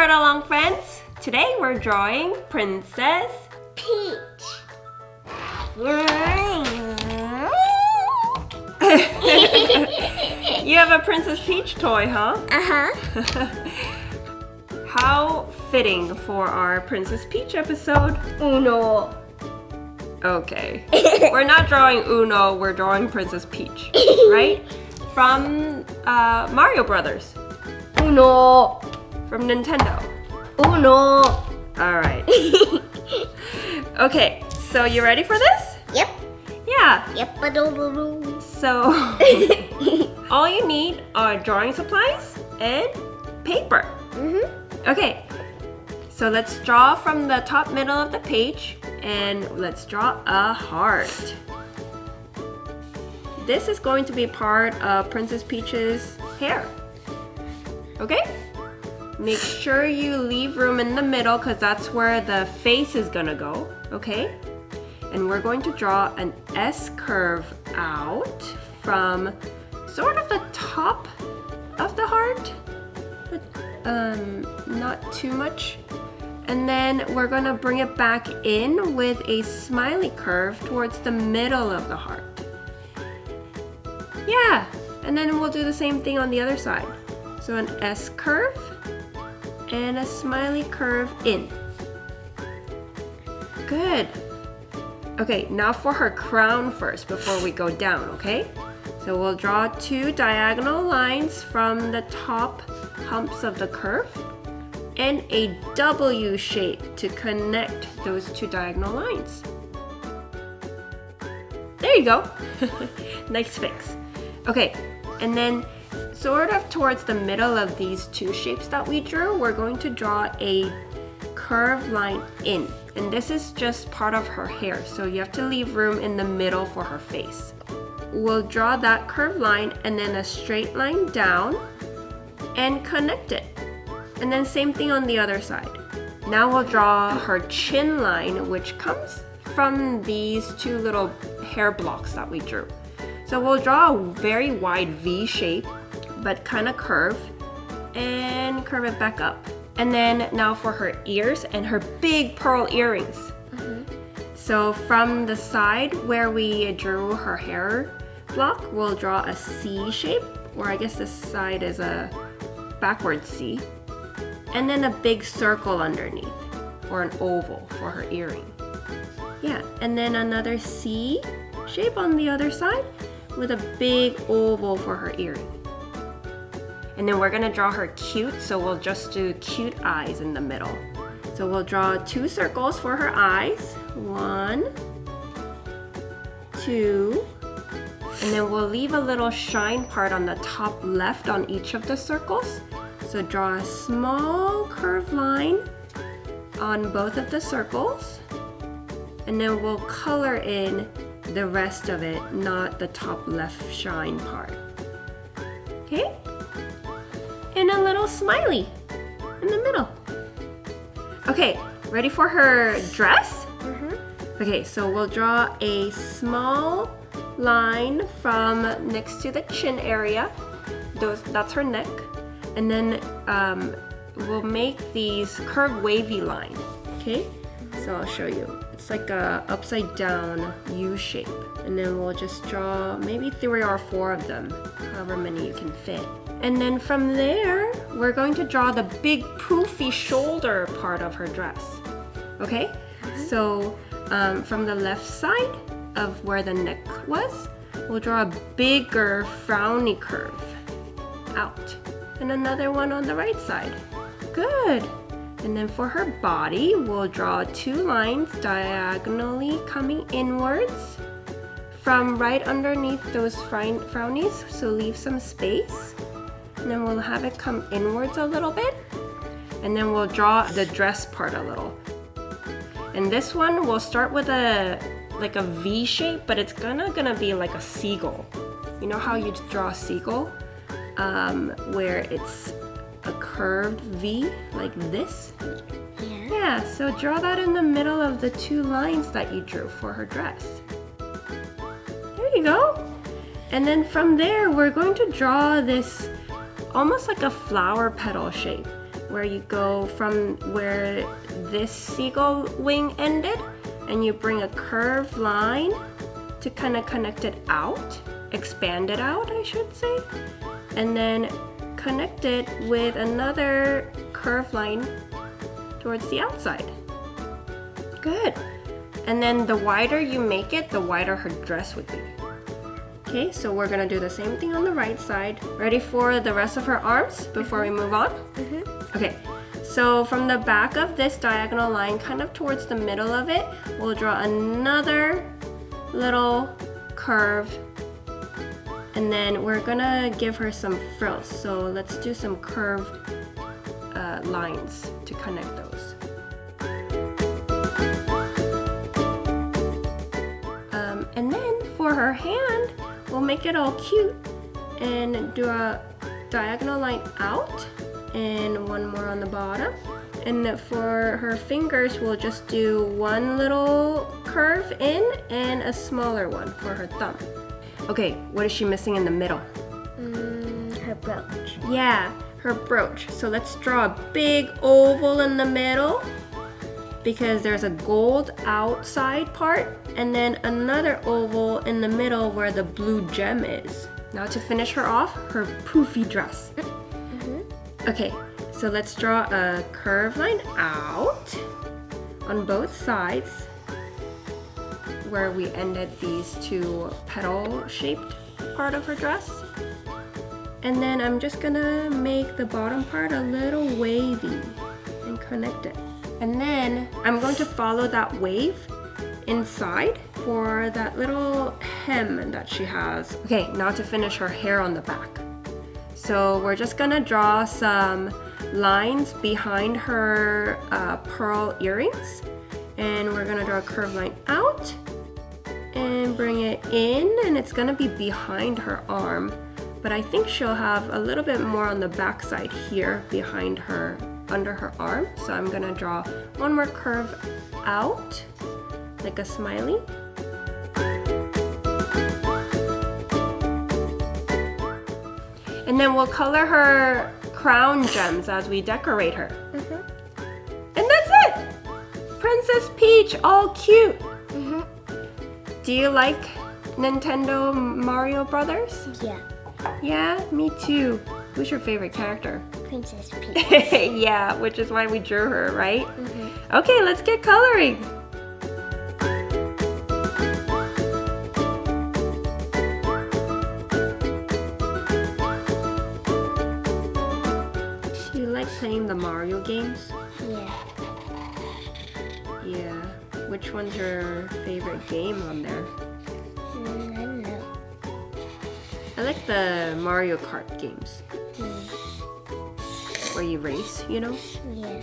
Along friends! Today we're drawing Princess Peach. You have a Princess Peach toy, huh? Uh-huh. How fitting for our Princess Peach episode. Uno. Okay. We're not drawing Uno, we're drawing Princess Peach, right? From Mario Brothers. Uno. From Nintendo. Uno. Alright. Okay, so you ready for this? Yep. Yeah. Yep. So, all you need are drawing supplies and paper. Okay, so let's draw from the top middle of the page and let's draw a heart. This is going to be part of Princess Peach's hair. Okay? Make sure you leave room in the middle because that's where the face is gonna go, okay? And we're going to draw an S curve out from sort of the top of the heart, but not too much. And then we're gonna bring it back in with a smiley curve towards the middle of the heart. Yeah, and then we'll do the same thing on the other side. So an S curve and a smiley curve in. Good. Okay, now for her crown first before we go down, okay? So we'll draw two diagonal lines from the top humps of the curve and a W shape to connect those two diagonal lines. There you go. Nice fix. Okay, and then sort of towards the middle of these two shapes that we drew, we're going to draw a curved line in. And this is just part of her hair, so you have to leave room in the middle for her face. We'll draw that curved line and then a straight line down and connect it. And then same thing on the other side. Now we'll draw her chin line, which comes from these two little hair blocks that we drew. So we'll draw a very wide V shape, but kind of curve, and curve it back up. And then now for her ears and her big pearl earrings. So from the side where we drew her hair block, we'll draw a C shape, or I guess this side is a backward C. And then a big circle underneath, or an oval for her earring. Yeah, and then another C shape on the other side with a big oval for her earring. And then we're gonna draw her cute, so we'll just do cute eyes in the middle. So we'll draw two circles for her eyes. 1, 2, and then we'll leave a little shine part on the top left on each of the circles. So draw a small curved line on both of the circles. And then we'll color in the rest of it, not the top left shine part. Okay? And a little smiley in the middle. Okay, ready for her dress? Okay, so we'll draw a small line from next to the chin area. That's her neck. And then we'll make these curved wavy line, okay? So I'll show you. It's like a upside down U shape. And then we'll just draw maybe 3 or 4 of them, however many you can fit. And then from there, we're going to draw the big poofy shoulder part of her dress, okay? So from the left side of where the neck was, we'll draw a bigger frowny curve out. And another one on the right side. Good. And then for her body, we'll draw 2 lines diagonally coming inwards from right underneath those frownies, so leave some space. And then we'll have it come inwards a little bit. And then we'll draw the dress part a little. And this one, we'll start with like a V shape, but it's gonna be like a seagull. You know how you draw a seagull? Where it's a curved V like this. Yeah, so draw that in the middle of the 2 lines that you drew for her dress. There you go. And then from there, we're going to draw this almost like a flower petal shape. where you go from where this seagull wing ended and you bring a curved line to kind of connect it out, expand it out, I should say, and then connect it with another curved line towards the outside. Good. And then the wider you make it, the wider her dress would be. Okay, so we're gonna do the same thing on the right side. Ready for the rest of her arms before we move on? Okay, so from the back of this diagonal line, kind of towards the middle of it, we'll draw another little curve. And then we're gonna give her some frills. So let's do some curved lines to connect those. And then for her hand, we'll make it all cute and do a diagonal line out and one more on the bottom. And for her fingers, we'll just do one little curve in and a smaller one for her thumb. Okay, what is she missing in the middle? Her brooch. Yeah, her brooch. So let's draw a big oval in the middle because there's a gold outside part and then another oval in the middle where the blue gem is. Now to finish her off, her poofy dress. Okay, so let's draw a curved line out on both sides where we ended these two petal-shaped part of her dress. And then I'm just gonna make the bottom part a little wavy and connect it. And then I'm going to follow that wave inside for that little hem that she has. Okay, now to finish her hair on the back. So we're just gonna draw some lines behind her pearl earrings. And we're gonna draw a curved line out and bring it in, and it's gonna be behind her arm. But I think she'll have a little bit more on the back side here behind her, under her arm. So I'm gonna draw one more curve out, like a smiley. And then we'll color her crown gems as we decorate her. And that's it! Princess Peach, all cute. Do you like Nintendo Mario Brothers? Yeah. Yeah, me too. Who's your favorite character? Princess Peach. Yeah, which is why we drew her, right? Okay, let's get coloring. Do you like playing the Mario games? Yeah. Yeah. Which one's your favorite game on there? I don't know. I like the Mario Kart games. Where you race, you know? Yeah.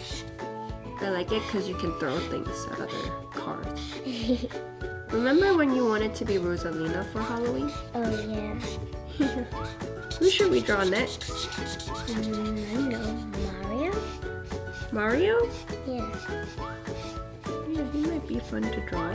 I like it because you can throw things at other cars. Remember when you wanted to be Rosalina for Halloween? Oh yeah. Who should we draw next? I don't know. Mario? Mario? Yeah. Yeah, he might be fun to draw.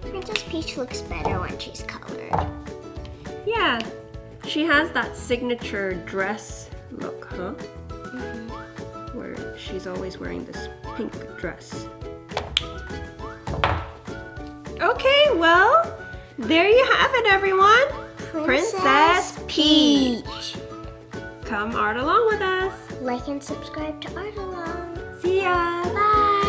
Princess Peach looks better when she's colored. Yeah, she has that signature dress look, huh? Where she's always wearing this pink dress. Okay, well, there you have it, everyone. Princess Peach. Come art along with us. Like and subscribe to Art Along. See ya. Bye.